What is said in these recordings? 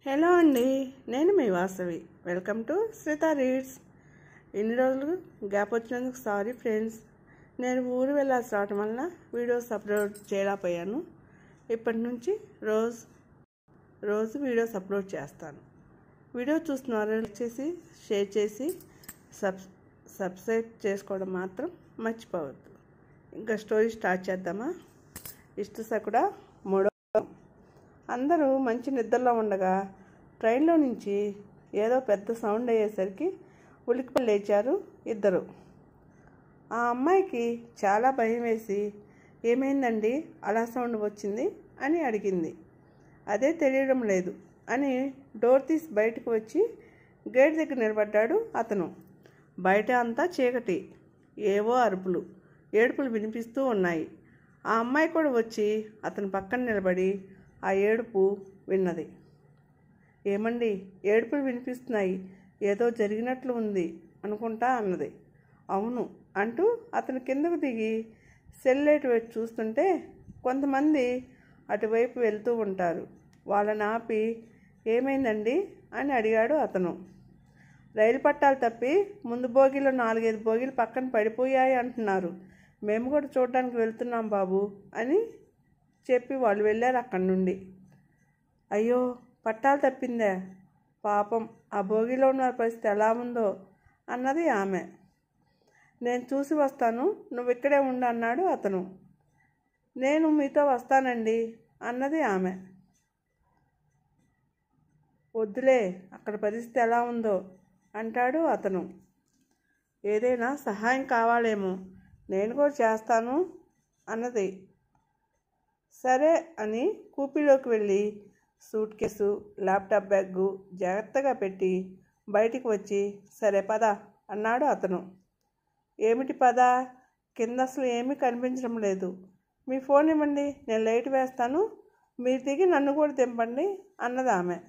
Hello అండి, నేను మీ Vasavi. Welcome to Sreetha reads. ఇన్ని రోజులు గ్యాప్ వచ్చినందుకు సారీ ఫ్రెండ్స్. నేను ఊరు వెళ్ళాల్సి రావటం వల్ల వీడియోస్ అప్లోడ్ చేయలేకపోయాను. ఇప్పటి నుంచి రోజు వీడియోస్ అప్లోడ్ చేస్తాను. వీడియో చూస్తున్నారు వచ్చేసి షేర్ చేసి సబ్స్క్రైబ్ చేసుకోవడం మాత్రం మర్చిపోవద్దు. ఇంకా స్టోరీ స్టార్ట్ చేద్దామా? ఇష్టసకుడా మూడో. అందరూ మంచి నిద్రలో ఉండగా ట్రైన్లో నుంచి ఏదో పెద్ద సౌండ్ అయ్యేసరికి ఉలిక్కిపడి లేచారు ఇద్దరు. ఆ అమ్మాయికి చాలా భయం వేసి, ఏమైందండి అలా సౌండ్ వచ్చింది అని అడిగింది. అదే తెలియడం లేదు అని డోర్ తీసి బయటకు వచ్చి గేట్ దగ్గర నిలబడ్డాడు అతను. బయట అంతా చీకటి, ఏవో అరుపులు, ఏడుపులు వినిపిస్తూ ఉన్నాయి. ఆ అమ్మాయి కూడా వచ్చి అతని పక్కన నిలబడి ఆ ఏడుపు విన్నది. ఏమండి, ఏడుపులు వినిపిస్తున్నాయి, ఏదో జరిగినట్లు ఉంది అనుకుంటా అన్నది. అవును అంటూ అతను కిందకు దిగి సెల్లైట్ వైపు చూస్తుంటే కొంతమంది అటువైపు వెళ్తూ ఉంటారు. వాళ్ళని ఆపి, ఏమైందండి అని అడిగాడు అతను. రైలు పట్టాలు తప్పి ముందు బోగిలో 4-5 బోగీలు పక్కన పడిపోయాయి అంటున్నారు. మేము కూడా చూడడానికి వెళ్తున్నాం బాబు అని చెప్పి వాళ్ళు వెళ్ళారు అక్కడి నుండి. అయ్యో, పట్టాలు తప్పిందే, పాపం ఆ భోగిలో ఉన్న పరిస్థితి ఎలా ఉందో అన్నది ఆమె. నేను చూసి వస్తాను, నువ్వు ఇక్కడే ఉండు అన్నాడు అతను. నేను మీతో వస్తానండి అన్నది ఆమె. వద్దులే, అక్కడ పరిస్థితి ఎలా ఉందో అంటాడు అతను. ఏదైనా సహాయం కావాలేమో, నేను కూడా చేస్తాను అన్నది. సరే అని కూపీలోకి వెళ్ళి సూట్ కేసు, ల్యాప్టాప్ బ్యాగు జాగ్రత్తగా పెట్టి బయటికి వచ్చి, సరే పద అన్నాడు అతను. ఏమిటి పద? కింద అసలు ఏమీ కనిపించడం లేదు. మీ ఫోన్ ఇవ్వండి, నేను లైట్ వేస్తాను, మీరు దిగి నన్ను కూడా దింపండి అన్నది ఆమె.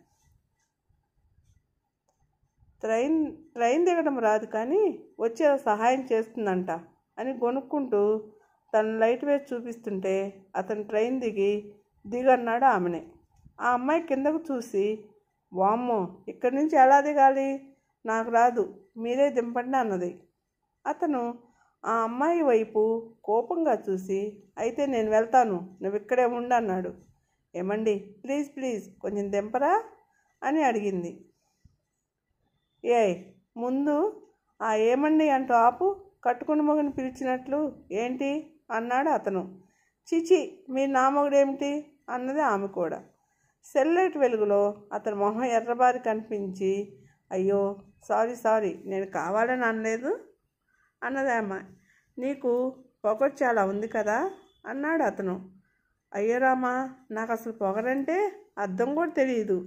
ట్రైన్ దిగడం రాదు కానీ వచ్చి సహాయం చేస్తుందంట అని గొనుక్కుంటూ తను లైట్ వేసి చూపిస్తుంటే అతను ట్రైన్ దిగన్నాడు ఆమెని. ఆ అమ్మాయి కిందకు చూసి, వామ్మో, ఇక్కడి నుంచి ఎలా దిగాలి, నాకు రాదు, మీరే దింపండి అన్నది. అతను ఆ అమ్మాయి వైపు కోపంగా చూసి, అయితే నేను వెళ్తాను, నువ్వు ఇక్కడే ఉండు అన్నాడు. ఏమండి, ప్లీజ్ కొంచెం దింపరా అని అడిగింది. ముందు ఆ ఏమండి అంటూ ఆపు, కట్టుకుని మొగని పిలిచినట్లు ఏంటి అన్నాడు అతను. చిచి, మీరు నా మొగుడేమిటి అన్నది ఆమె కూడా. సెల్లైట్ వెలుగులో అతని మొహం ఎర్రబారి కనిపించి, అయ్యో సారీ, నేను కావాలని అనలేదు అన్నది ఆమె. నీకు పొగరు చాలా ఉంది కదా అన్నాడు అతను. అయ్యో రామా, నాకు అసలు పొగరంటే అర్థం కూడా తెలియదు,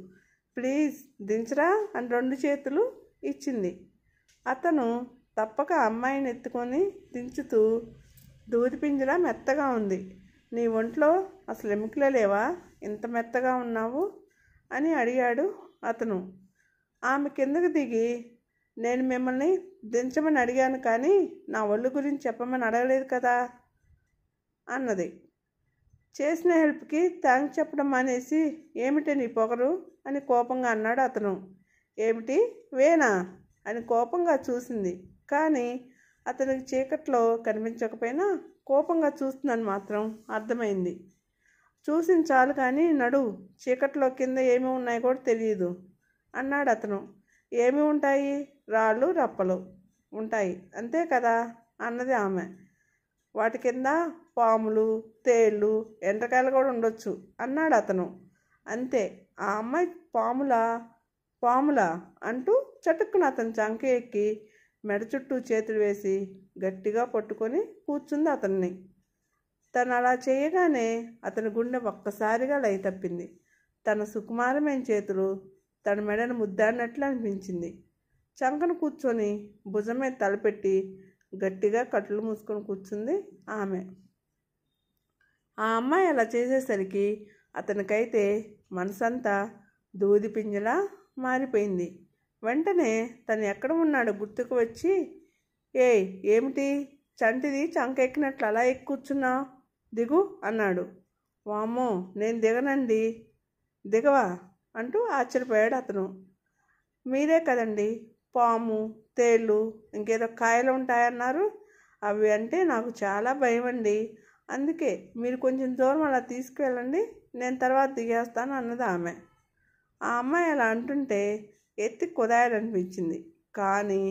ప్లీజ్ దించరా అని 2 చేతులు ఇచ్చింది. అతను తప్పక అమ్మాయిని ఎత్తుకొని దించుతూ, దూదిపింజలా మెత్తగా ఉంది, నీ ఒంట్లో అసలు ఎముకలే లేవా, ఇంత మెత్తగా ఉన్నావు అని అడిగాడు అతను. ఆమె కిందకు దిగి, నేను మిమ్మల్ని దించమని అడిగాను కానీ నా ఒళ్ళు గురించి చెప్పమని అడగలేదు కదా అన్నది. చేసిన హెల్ప్కి థ్యాంక్స్ చెప్పడం మానేసి, ఏమిటి నీ పొగరు అని కోపంగా అన్నాడు అతను. ఏమిటి వేనా అని కోపంగా చూసింది. కానీ అతనికి చీకట్లో కనిపించకపోయినా కోపంగా చూస్తుందని మాత్రం అర్థమైంది. చూసింది చాలు కానీ నడు, చీకట్లో కింద ఏమి ఉన్నాయో కూడా తెలియదు అన్నాడు అతను. ఏమి ఉంటాయి, రాళ్ళు రప్పలు ఉంటాయి అంతే కదా అన్నది ఆమె. వాటి కింద పాములు, తేళ్ళు, ఎండ్రకాయలు కూడా ఉండొచ్చు అన్నాడు అతను. అంతే. ఆ అమ్మాయి పాములా అంటూ చటుక్కున అతని చంక ఎక్కి మెడ చుట్టూ చేతులు వేసి గట్టిగా పట్టుకొని కూర్చుంది అతన్ని. తను అలా చేయగానే అతని గుండె ఒక్కసారిగా లయ తప్పింది. తన సుకుమారమైన చేతులు తన మెడను ముద్దాడినట్లు అనిపించింది. చంకను కూర్చొని భుజం మీద తలపెట్టి గట్టిగా కట్లు మూసుకొని కూర్చుంది ఆమె. ఆ అమ్మాయి అలా చేసేసరికి అతనికైతే మనసంతా దూది పింజలా మారిపోయింది. వెంటనే తను ఎక్కడ ఉన్నాడో గుర్తుకు వచ్చి, ఏమిటి చంటిది చంక ఎక్కినట్లు అలా ఎక్కి కూర్చున్నావు, దిగు అన్నాడు. వామ్మో, నేను దిగనండి. దిగవా? అంటూ ఆశ్చర్యపోయాడు అతను. మీరే కదండి పాము, తేళ్ళు, ఇంకేదో కాయలు ఉంటాయన్నారు. అవి అంటే నాకు చాలా భయం అండి. అందుకే మీరు కొంచెం దూరం అలా తీసుకువెళ్ళండి, నేను తర్వాత దిగేస్తాను అన్నది ఆమె. ఆ అమ్మాయి అలా అంటుంటే ఎత్తి కుదాయాలనిపించింది. కానీ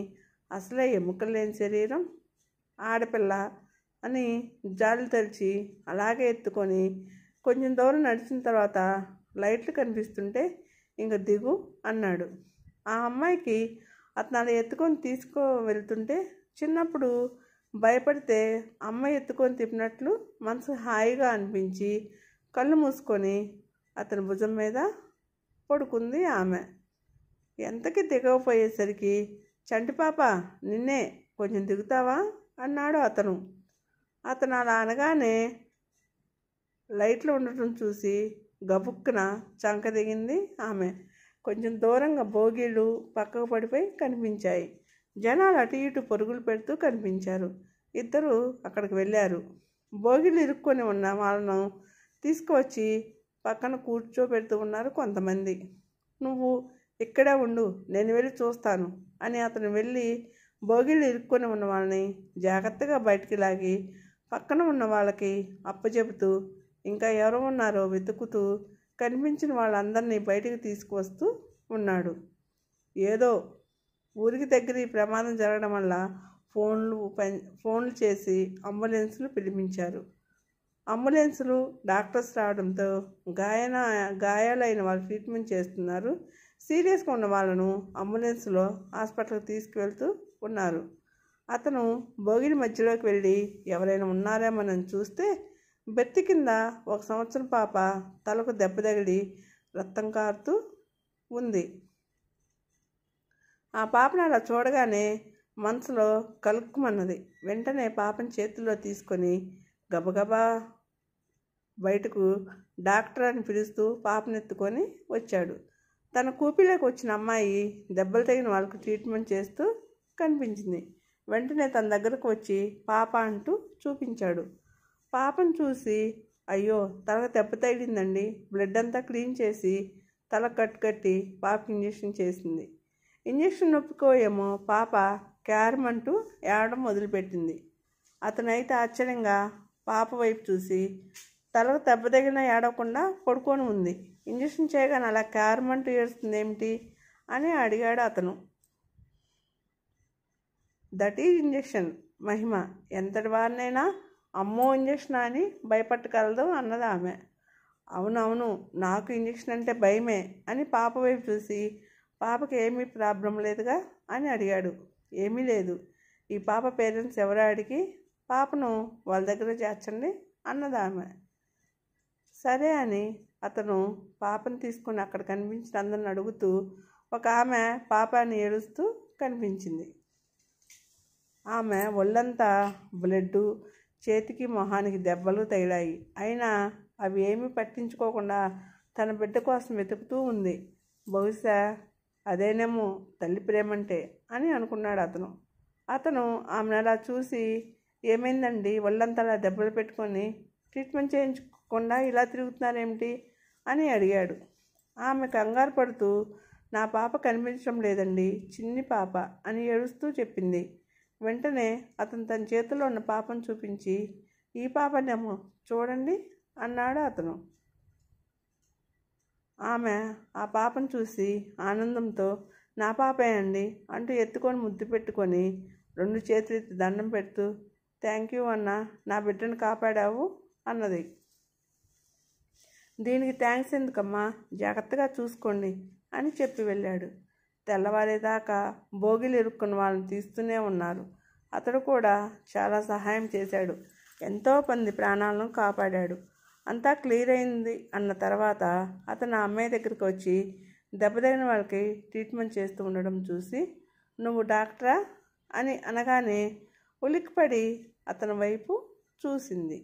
అసలే ఎముకలు లేని శరీరం, ఆడపిల్ల అని జాలి తెరిచి అలాగే ఎత్తుకొని కొంచెం దూరం నడిచిన తర్వాత లైట్లు కనిపిస్తుంటే ఇంక దిగు అన్నాడు. ఆ అమ్మాయికి అతను అలా ఎత్తుకొని వెళ్తుంటే చిన్నప్పుడు భయపడితే అమ్మాయి ఎత్తుకొని తిప్పినట్లు మనసు హాయిగా అనిపించి కళ్ళు మూసుకొని అతని భుజం మీద పడుకుంది ఆమె. ఎంతకి దిగకపోయేసరికి, చంటిపాప నిన్నే, కొంచెం దిగుతావా అన్నాడు అతను. అతను అలా అనగానే లైట్లు ఉండటం చూసి గబుక్కున చంక దిగింది ఆమె. కొంచెం దూరంగా బోగీళ్ళు పక్కకు పడిపోయి కనిపించాయి. జనాలు అటు ఇటు పరుగులు పెడుతూ కనిపించారు. ఇద్దరు అక్కడికి వెళ్ళారు. బోగీలు ఇరుక్కొని ఉన్న వాళ్ళను తీసుకువచ్చి పక్కన కూర్చోబెడుతూ ఉన్నారు కొంతమంది. నువ్వు ఇక్కడే ఉండు, నేను వెళ్ళి చూస్తాను అని అతను వెళ్ళి బోగీళ్ళు ఇరుక్కొని ఉన్న వాళ్ళని జాగ్రత్తగా బయటికి లాగి పక్కన ఉన్న వాళ్ళకి అప్పచెబుతూ ఇంకా ఎవరు ఉన్నారో వెతుకుతూ కనిపించిన వాళ్ళందరినీ బయటికి తీసుకువస్తూ ఉన్నాడు. ఏదో ఊరికి దగ్గర ఈ ప్రమాదం జరగడం వల్ల ఫోన్లు చేసి అంబులెన్సులు పిలిపించారు. అంబులెన్సులు, డాక్టర్స్ రావడంతో గాయాలైన వాళ్ళు ట్రీట్మెంట్ చేస్తున్నారు. సీరియస్గా ఉన్న వాళ్ళను అంబులెన్స్లో హాస్పిటల్కి తీసుకువెళ్తూ ఉన్నారు. అతను బోగిని మధ్యలోకి వెళ్ళి ఎవరైనా ఉన్నారేమోనని చూస్తే బెత్తి కింద 1 సంవత్సరం పాప తలకు దెబ్బ తగిలి రక్తం కారుతూ ఉంది. ఆ పాపను అలా చూడగానే మనసులో కలుక్కుమన్నది. వెంటనే పాపని చేతుల్లో తీసుకొని గబగబా బయటకు డాక్టర్ అని పిలుస్తూ పాపనెత్తుకొని వచ్చాడు. తన కూపిలోకి వచ్చిన అమ్మాయి దెబ్బలు తగిన వాళ్ళకు ట్రీట్మెంట్ చేస్తూ కనిపించింది. వెంటనే తన దగ్గరకు వచ్చి పాప అంటూ చూపించాడు. పాపను చూసి, అయ్యో తలకు దెబ్బ తగిలిందండి, బ్లడ్ అంతా క్లీన్ చేసి తల కట్టి పాపకి ఇంజెక్షన్ చేసింది. ఇంజెక్షన్ నొప్పికో ఏమో పాప క్యారమంటూ ఏడవడం మొదలుపెట్టింది. అతనైతే ఆశ్చర్యంగా పాప వైపు చూసి, తలకు దెబ్బ తగిలిన ఏడవకుండా పడుకొని ఉంది, ఇంజెక్షన్ చేయగానే అలా క్యారమంటూ ఏడుస్తుంది ఏమిటి అని అడిగాడు అతను. దట్ ఈజ్ ఇంజెక్షన్ మహిమ, ఎంతటి వారినైనా అమ్మో ఇంజెక్షన్ అని భయపట్టగలదు అన్నది ఆమె. అవునవును, నాకు ఇంజెక్షన్ అంటే భయమే అని పాప వైపు చూసి, పాపకి ఏమీ ప్రాబ్లం లేదుగా అని అడిగాడు. ఏమీ లేదు, ఈ పాప పేరెంట్స్ ఎవరో అడిగి పాపను వాళ్ళ దగ్గర చేర్చండి అన్నది ఆమె. సరే అని అతను పాపను తీసుకుని అక్కడ కనిపించిన అందరిని అడుగుతూ ఒక ఆమె పాపని ఏడుస్తూ కనిపించింది. ఆమె ఒళ్ళంతా బ్లడ్డు, చేతికి మొహానికి దెబ్బలు తగిలాయి. అయినా అవి ఏమీ పట్టించుకోకుండా తన బిడ్డ కోసం వెతుకుతూ ఉంది. బహుశా అదేనేమో తల్లి ప్రేమంటే అని అనుకున్నాడు అతను. ఆమెను అలా చూసి, ఏమైందండి, ఒళ్ళంతా అలా దెబ్బలు పెట్టుకొని ట్రీట్మెంట్ చేయించకుండా ఇలా తిరుగుతున్నారేమిటి అని అడిగాడు. ఆమె కంగారు పడుతూ, నా పాప కనిపించడం లేదండి, చిన్ని పాప అని ఏడుస్తూ చెప్పింది. వెంటనే అతను తన చేతిలో ఉన్న పాపను చూపించి, ఈ పాపనేమో చూడండి అన్నాడు అతను. ఆమె ఆ పాపను చూసి ఆనందంతో, నా పాపే అండి అంటూ ఎత్తుకొని ముద్దు పెట్టుకొని 2 చేతులు ఎత్తి దండం పెడుతూ, థ్యాంక్ యూ అన్నా, నా బిడ్డను కాపాడావు అన్నది. దీనికి థ్యాంక్స్ ఎందుకమ్మా, జాగ్రత్తగా చూసుకోండి అని చెప్పి వెళ్ళాడు. తెల్లవారేదాకా బోగిలు ఇరుక్కున్న వాళ్ళని తీస్తూనే ఉన్నారు. అతడు కూడా చాలా సహాయం చేశాడు. ఎంతో మంది ప్రాణాలను కాపాడాడు. అంతా క్లియర్ అయింది అన్న తర్వాత అతను ఆ అమ్మాయి దగ్గరికి వచ్చి దెబ్బతగిన వాళ్ళకి ట్రీట్మెంట్ చేస్తూ ఉండడం చూసి, నువ్వు డాక్టరా అని అనగానే ఉలిక్కిపడి అతని వైపు చూసింది.